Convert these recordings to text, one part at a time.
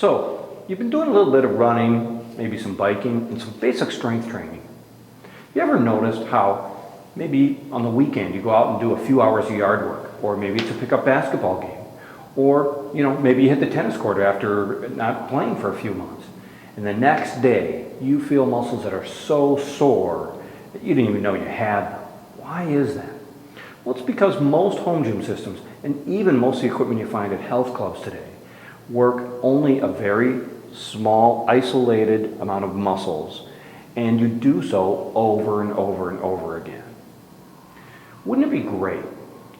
So, you've been doing a little bit of running, maybe some biking, and some basic strength training. You ever noticed how maybe on the weekend you go out and do a few hours of yard work, or maybe it's a pickup basketball game, or maybe you hit the tennis court after not playing for a few months, and the next day you feel muscles that are so sore that you didn't even know you had them. Why is that? Well, it's because most home gym systems, and even most of the equipment you find at health clubs today, work only a very small, isolated amount of muscles, and you do so over and over and over again. Wouldn't it be great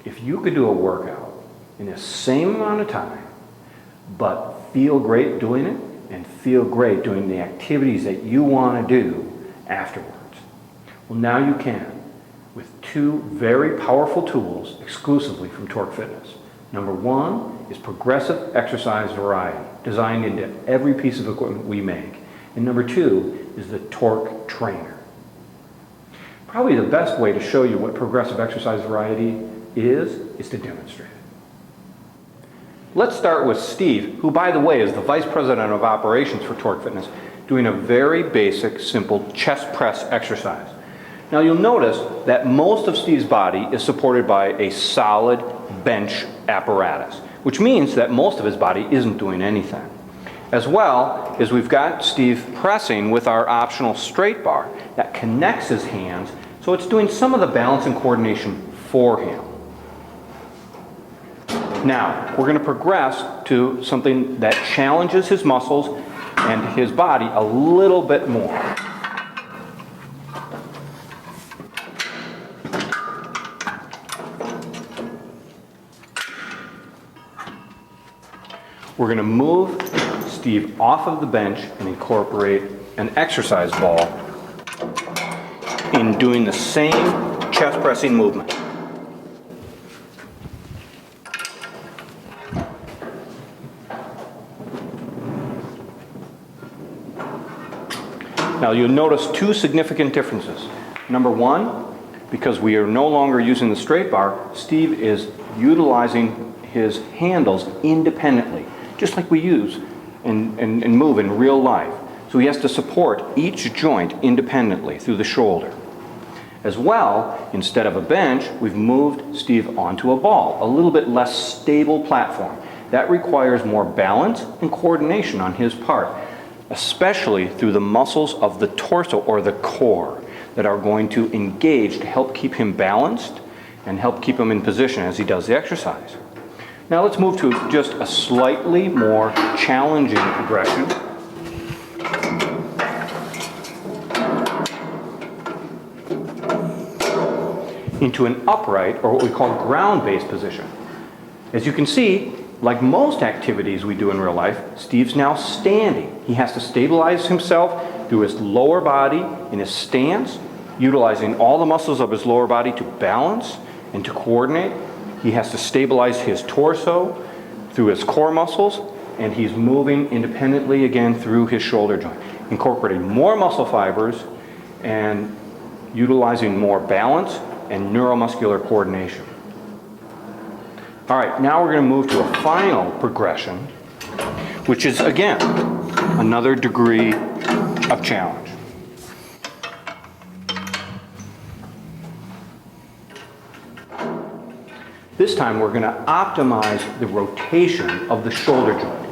if you could do a workout in the same amount of time, but feel great doing it and feel great doing the activities that you want to do afterwards? Well, now you can, with two very powerful tools exclusively from Torque Fitness. Number one is progressive exercise variety, designed into every piece of equipment we make. And number two is the Torque Trainer. Probably the best way to show you what progressive exercise variety is to demonstrate it. Let's start with Steve, who, by the way, is the Vice President of Operations for Torque Fitness, doing a very basic, simple chest press exercise. Now you'll notice that most of Steve's body is supported by a solid bench apparatus, which means that most of his body isn't doing anything. As well as we've got Steve pressing with our optional straight bar that connects his hands, so it's doing some of the balance and coordination for him. Now, we're going to progress to something that challenges his muscles and his body a little bit more. We're going to move Steve off of the bench and incorporate an exercise ball in doing the same chest pressing movement. Now you'll notice two significant differences. Number one, because we are no longer using the straight bar, Steve is utilizing his handles independently, just like we use and move in real life. So he has to support each joint independently through the shoulder. As well, instead of a bench, we've moved Steve onto a ball, a little bit less stable platform. That requires more balance and coordination on his part, especially through the muscles of the torso or the core that are going to engage to help keep him balanced and help keep him in position as he does the exercise. Now let's move to just a slightly more challenging progression. Into an upright, or what we call ground-based position. As you can see, like most activities we do in real life, Steve's now standing. He has to stabilize himself through his lower body in his stance, utilizing all the muscles of his lower body to balance and to coordinate. He has to stabilize his torso through his core muscles, and he's moving independently again through his shoulder joint, incorporating more muscle fibers and utilizing more balance and neuromuscular coordination. All right, now we're going to move to a final progression, which is, again, another degree of challenge. This time we're going to optimize the rotation of the shoulder joint.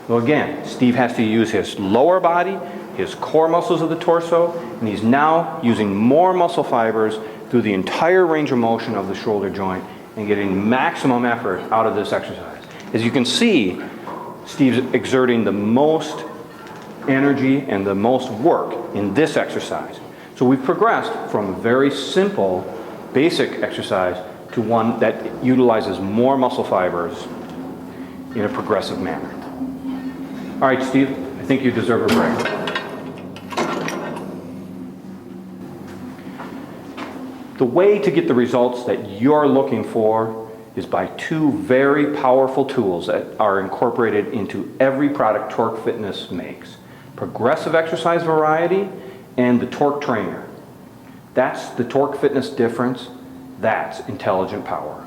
So again, Steve has to use his lower body, his core muscles of the torso, and he's now using more muscle fibers through the entire range of motion of the shoulder joint and getting maximum effort out of this exercise. As you can see, Steve's exerting the most energy and the most work in this exercise. So we've progressed from a very simple, basic exercise to one that utilizes more muscle fibers in a progressive manner. All right, Steve, I think you deserve a break. The way to get the results that you're looking for is by two very powerful tools that are incorporated into every product Torque Fitness makes: progressive exercise variety and the Torque Trainer. That's the Torque Fitness difference. That's intelligent power.